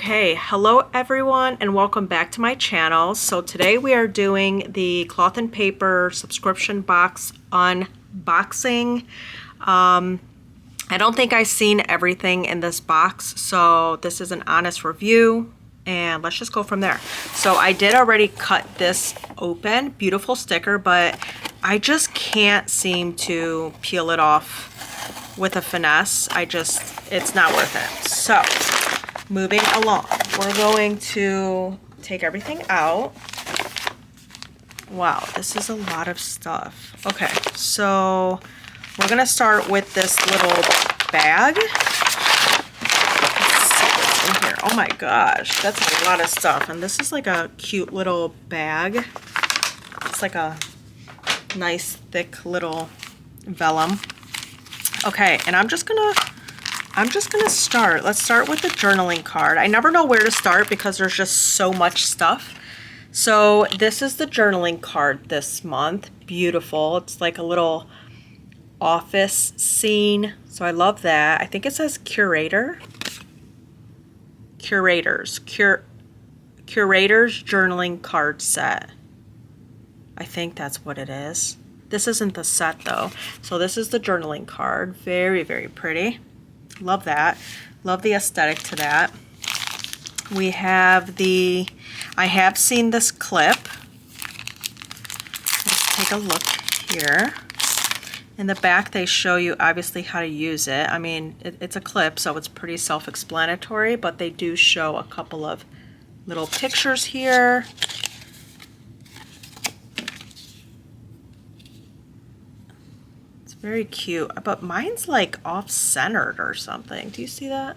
Okay, hello everyone and welcome back to my channel. So today we are doing the cloth and paper subscription box unboxing. I don't think I've seen everything in this box, so this is an honest review and let's just go from there. So I did already cut this open, beautiful sticker, but I just can't seem to peel it off with a finesse. It's not worth it. So moving along, we're going to take everything out. Wow, this is a lot of stuff. Okay, so we're gonna start with this little bag. Let's see what's in here. Oh my gosh, that's a lot of stuff. And this is like a cute little bag. It's like a nice thick little vellum. Okay, and I'm just gonna start. Let's start with the journaling card. I never know where to start because there's just so much stuff. So this is the journaling card this month. Beautiful. It's like a little office scene. So I love that. I think it says curator. Curators journaling card set. I think that's what it is. This isn't the set though. So this is the journaling card. Very, very pretty. Love that. Love the aesthetic to that. We have I have seen this clip. Let's take a look here. In the back they show you obviously how to use it. I mean, it's a clip, so it's pretty self-explanatory, but they do show a couple of little pictures here. Very cute, but mine's like off-centered or something. Do you see that?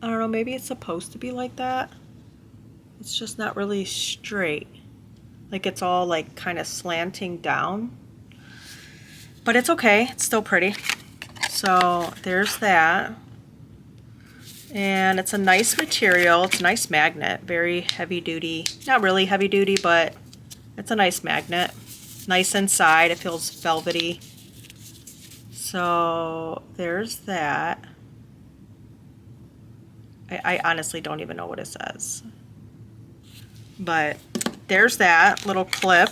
I don't know, maybe it's supposed to be like that. It's just not really straight. Like it's all like kind of slanting down. But it's okay, it's still pretty. So there's that. And it's a nice material, it's a nice magnet, very heavy duty. Not really heavy duty, but it's a nice magnet. Nice inside, it feels velvety. So there's that. I honestly don't even know what it says. But there's that little clip.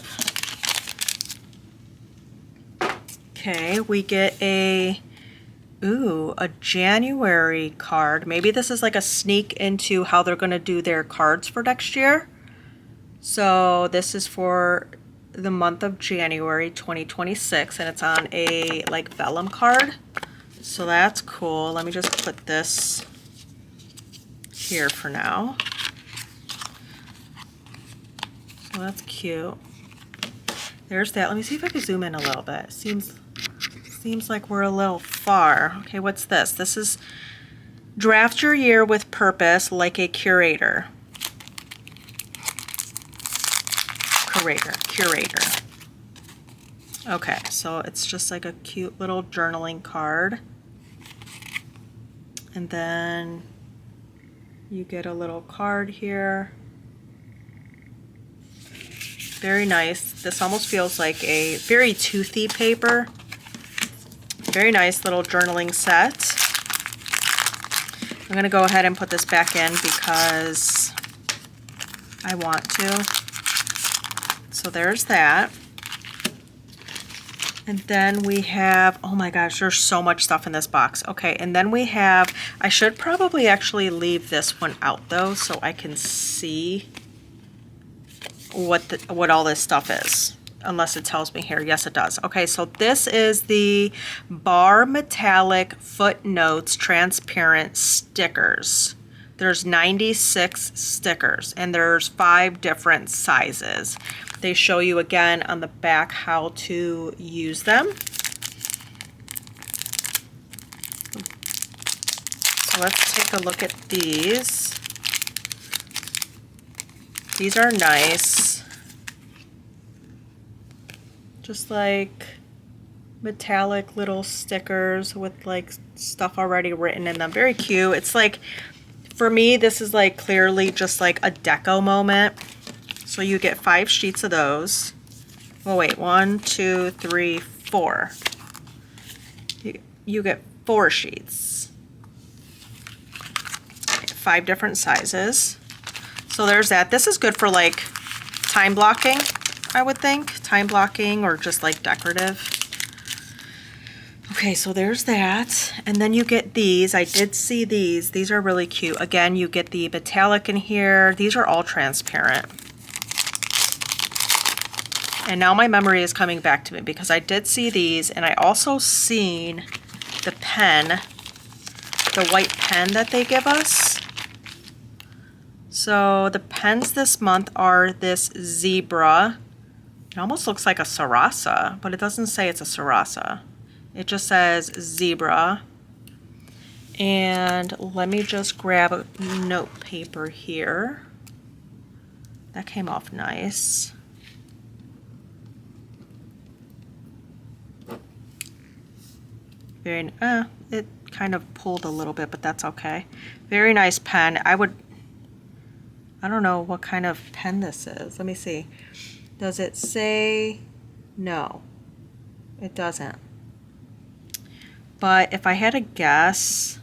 Okay, we get a January card. Maybe this is like a sneak into how they're going to do their cards for next year. So this is for the month of January 2026, and it's on a like vellum card, so that's cool. Let me just put this here for now. So that's cute. There's that. Let me see if I can zoom in a little bit. Seems like we're a little far. Okay, what's this? This is draft your year with purpose like a curator. Curator. Okay, so it's just like a cute little journaling card. And then you get a little card here. Very nice. This almost feels like a very toothy paper. Very nice little journaling set. I'm gonna go ahead and put this back in because I want to. So there's that. And then we have, oh my gosh, there's so much stuff in this box. Okay, and then we have, I should probably actually leave this one out though so I can see what all this stuff is. Unless it tells me here. Yes, it does. Okay, so this is the Bar Metallic Footnotes Transparent Stickers. There's 96 stickers and there's 5 different sizes. They show you again on the back how to use them. So let's take a look at these. These are nice. Just like metallic little stickers with like stuff already written in them. Very cute. It's like, for me, this is like clearly just like a deco moment. So you get 5 sheets of those. Oh wait, 1, 2, 3, 4. You get 4 sheets. 5 different sizes. So there's that. This is good for like time blocking, I would think. Time blocking or just like decorative. Okay, so there's that. And then you get these. I did see these. These are really cute. Again, you get the metallic in here. These are all transparent. And now my memory is coming back to me because I did see these, and I also seen the pen, the white pen that they give us. So the pens this month are this zebra. It almost looks like a Sarasa, but it doesn't say it's a Sarasa. It just says zebra. And let me just grab a note paper here. That came off nice. Very, it kind of pulled a little bit, but that's okay. Very nice pen. I don't know what kind of pen this is. Let me see. Does it say? No, it doesn't. But if I had a guess,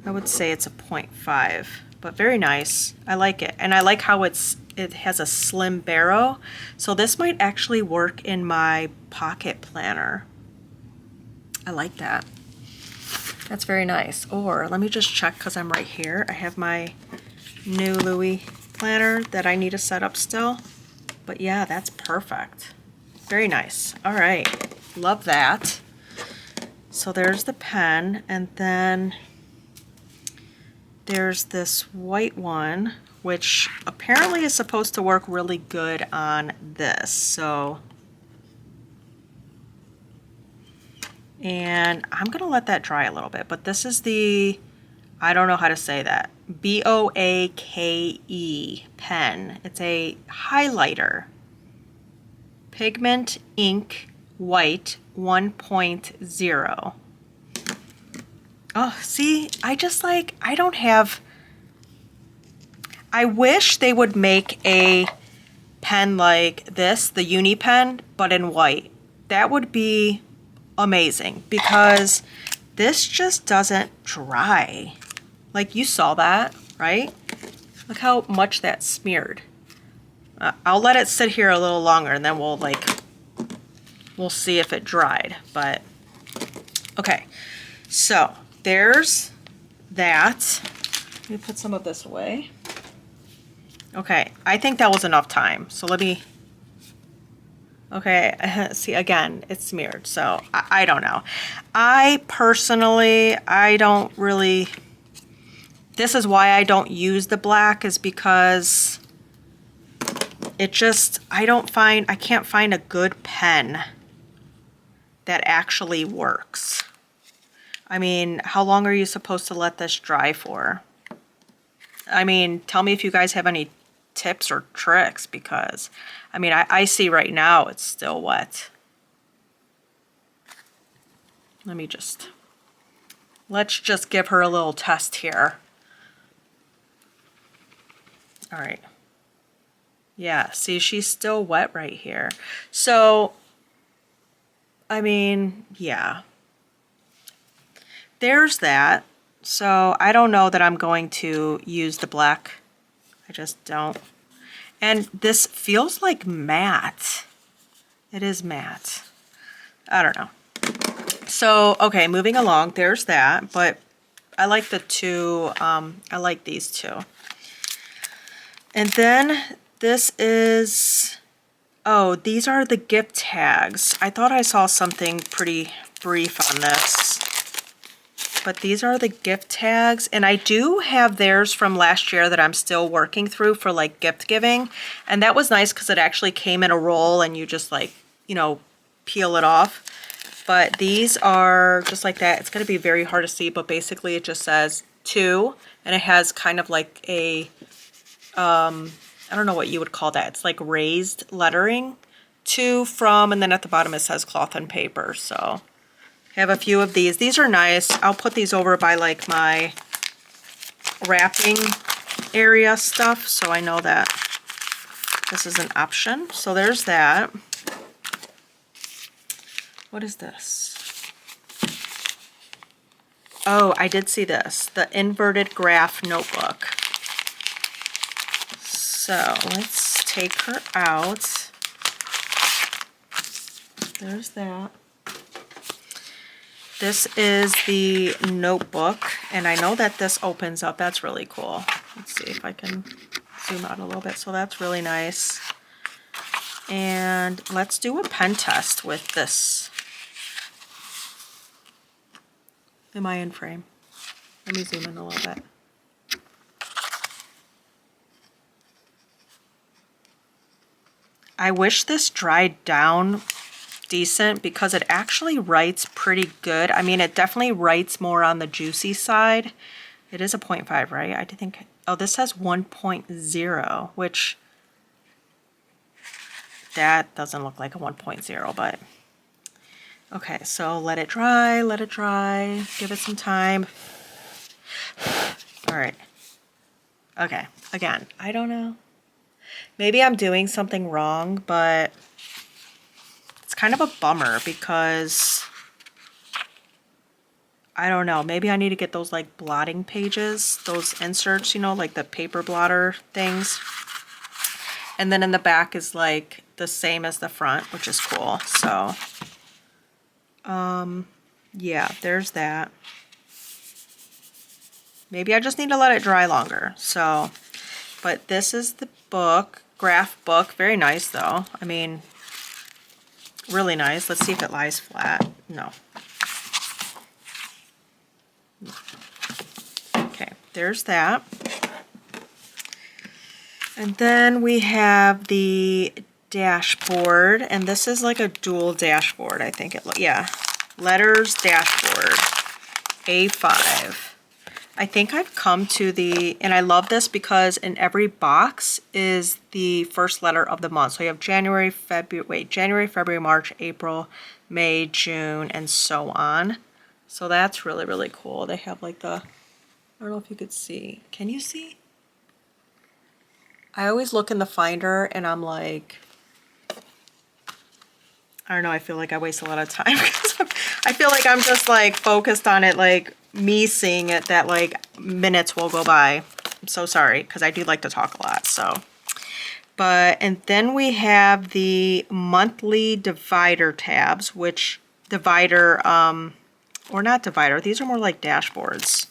I would say it's a 0.5, but very nice. I like it. And I like how it has a slim barrel. So this might actually work in my pocket planner. I like that. That's very nice. Or let me just check because I'm right here. I have my new Louis planner that I need to set up still. But yeah, that's perfect. Very nice. All right. Love that. So there's the pen, and then there's this white one, which apparently is supposed to work really good on this. So, and I'm gonna let that dry a little bit, but this is the, I don't know how to say that, BOAKE pen. It's a highlighter. Pigment ink white 1.0. Oh, see, I don't have, I wish they would make a pen like this, the Uni pen, but in white. That would be amazing because this just doesn't dry. Like you saw that, right? Look how much that smeared. I'll let it sit here a little longer and then we'll see if it dried, but okay. So there's that. Let me put some of this away. Okay, I think that was enough time. So let me, okay, see again, it's smeared. So I don't know. I personally, I don't really, this is why I don't use the black, is because it just, I can't find a good pen that actually works. I mean, how long are you supposed to let this dry for? I mean, tell me if you guys have any tips or tricks, because I mean, I see right now it's still wet. Let's just give her a little test here. All right. Yeah, see, she's still wet right here. So, I mean, yeah. There's that. So I don't know that I'm going to use the black. I just don't. And this feels like matte. It is matte. I don't know. So, okay, moving along, there's that. But I like the two, I like these two. And then this is, oh, these are the gift tags. I thought I saw something pretty brief on this. But these are the gift tags, and I do have theirs from last year that I'm still working through for like gift giving. And that was nice because it actually came in a roll and you just like, you know, peel it off. But these are just like that. It's going to be very hard to see, but basically it just says to, and it has kind of like a, I don't know what you would call that. It's like raised lettering, to, from, and then at the bottom it says cloth and paper. So I have a few of these. These are nice. I'll put these over by like my wrapping area stuff, so I know that this is an option. So there's that. What is this? Oh, I did see this, the inverted graph notebook. So let's take her out. There's that. This is the notebook, and I know that this opens up. That's really cool. Let's see if I can zoom out a little bit. So that's really nice. And let's do a pen test with this. Am I in frame? Let me zoom in a little bit. I wish this dried down decent because it actually writes pretty good. I mean, it definitely writes more on the juicy side. It is a 0.5, right? I think, oh, this says 1.0, which that doesn't look like a 1.0, but okay, so let it dry, give it some time. All right. Okay, again, I don't know. Maybe I'm doing something wrong, but it's kind of a bummer because I don't know. Maybe I need to get those like blotting pages, those inserts, you know, like the paper blotter things. And then in the back is like the same as the front, which is cool. So, yeah, there's that. Maybe I just need to let it dry longer. So, but this is the book, graph book. Very nice though. I mean, really nice. Let's see if it lies flat. No. Okay, there's that. And then we have the dashboard, and this is like a dual dashboard, I think it, yeah. Letters dashboard, A5. I think I've come to the, and I love this because in every box is the first letter of the month. So you have January, February, March, April, May, June, and so on. So that's really, really cool. They have like the, I don't know if you could see. Can you see? I always look in the Finder and I'm like, I don't know, I feel like I waste a lot of time because I feel like I'm just like focused on it, like me seeing it, that like minutes will go by. I'm so sorry because I do like to talk a lot. So, but, and then we have the monthly divider tabs, which divider, or not divider, these are more like dashboards.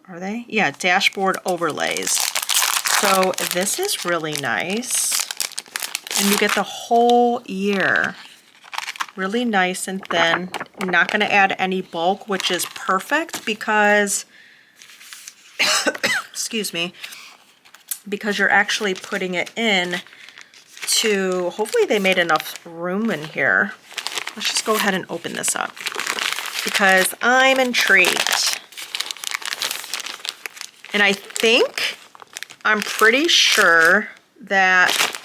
Are they? Yeah, dashboard overlays. So this is really nice. And you get the whole year. Really nice and thin. I'm not going to add any bulk, which is perfect because, excuse me, because you're actually putting it in to, hopefully they made enough room in here. Let's just go ahead and open this up because I'm intrigued. And I think, I'm pretty sure that,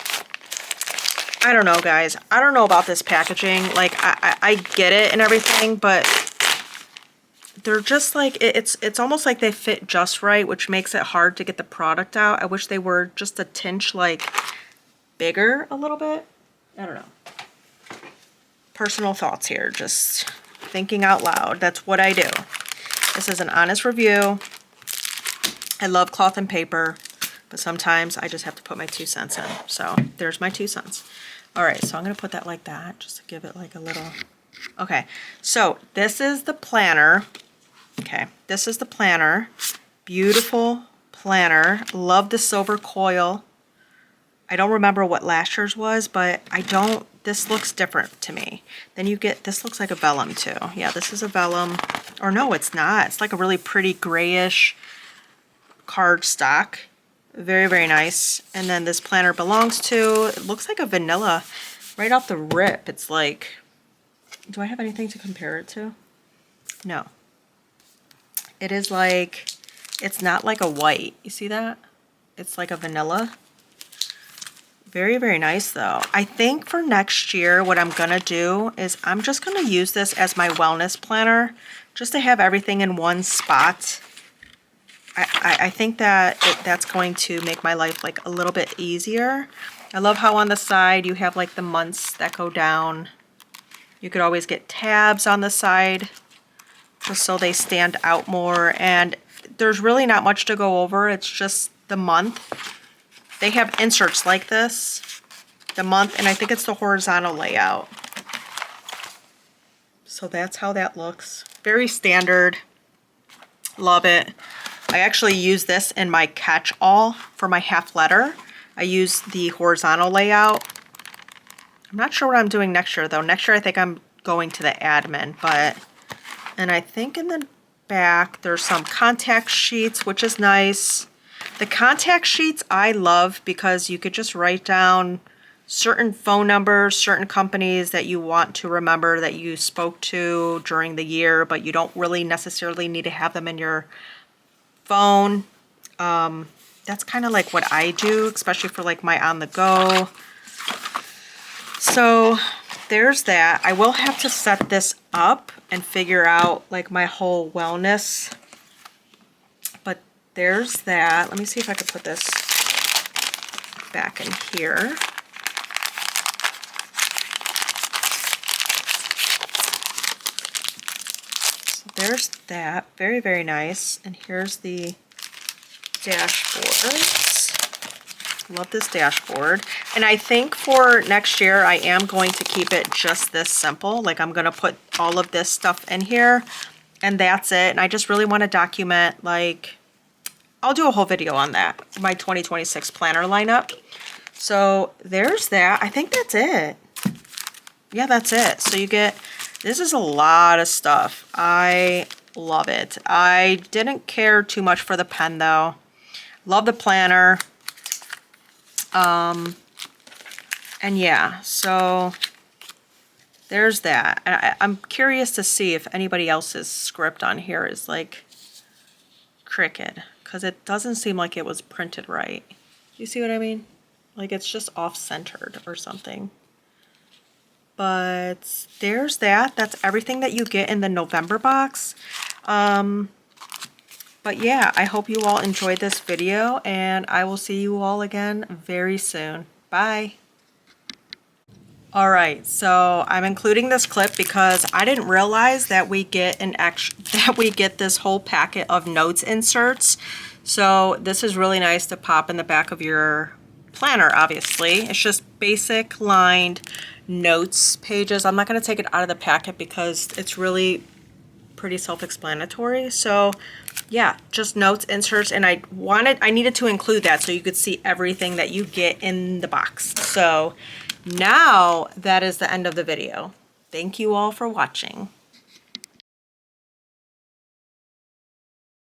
I don't know guys, I don't know about this packaging. Like I get it and everything, but they're just like, it's almost like they fit just right, which makes it hard to get the product out. I wish they were just a tinge like bigger a little bit. I don't know. Personal thoughts here, just thinking out loud. That's what I do. This is an honest review. I love cloth and paper, but sometimes I just have to put my 2 cents in. So there's my 2 cents. All right, so I'm gonna put that like that, just to give it like a little, okay. So this is the planner. Okay, this is the planner. Beautiful planner. Love the silver coil. I don't remember what last year's was, but this looks different to me. Then you get, this looks like a vellum too. Yeah, this is a vellum, or no, it's not. It's like a really pretty grayish card stock. Very, very nice. And then this planner belongs to, it looks like a vanilla right off the rip. It's like, do I have anything to compare it to? No. It is like, it's not like a white. You see that? It's like a vanilla. Very, very nice though. I think for next year, what I'm gonna do is I'm just gonna use this as my wellness planner, just to have everything in one spot. I think that that's going to make my life like a little bit easier. I love how on the side you have like the months that go down. You could always get tabs on the side. just so they stand out more. And there's really not much to go over. It's just the month. They have inserts like this, the month, and I think it's the horizontal layout. So that's how that looks. Very standard. Love it. I actually use this in my catch-all for my half letter. I use the horizontal layout. I'm not sure what I'm doing next year though. Next year I think I'm going to the admin, and I think in the back there's some contact sheets, which is nice. The contact sheets I love because you could just write down certain phone numbers, certain companies that you want to remember that you spoke to during the year, but you don't really necessarily need to have them in your phone. That's kind of like what I do, especially for like my on the go. So there's that. I will have to set this up and figure out like my whole wellness, but there's that. Let me see if I could put this back in here. So there's that. Very, very nice. And here's the dashboards. Love this dashboard. And I think for next year, I am going to keep it just this simple. Like I'm going to put all of this stuff in here and that's it. And I just really want to document, like, I'll do a whole video on that, my 2026 planner lineup. So there's that. I think that's it. Yeah, that's it. So you get, this is a lot of stuff. I love it. I didn't care too much for the pen though. Love the planner. And yeah, so there's that. And I'm curious to see if anybody else's script on here is like crooked, because it doesn't seem like it was printed right. You see what I mean? Like it's just off-centered or something. But there's that. That's everything that you get in the November box. But yeah, I hope you all enjoyed this video, and I will see you all again very soon. Bye. All right, so I'm including this clip because I didn't realize that we get this whole packet of notes inserts. So this is really nice to pop in the back of your planner, obviously. It's just basic lined notes pages. I'm not going to take it out of the packet because it's really pretty self-explanatory. So yeah, just notes, inserts, and I needed to include that so you could see everything that you get in the box. So now that is the end of the video. Thank you all for watching.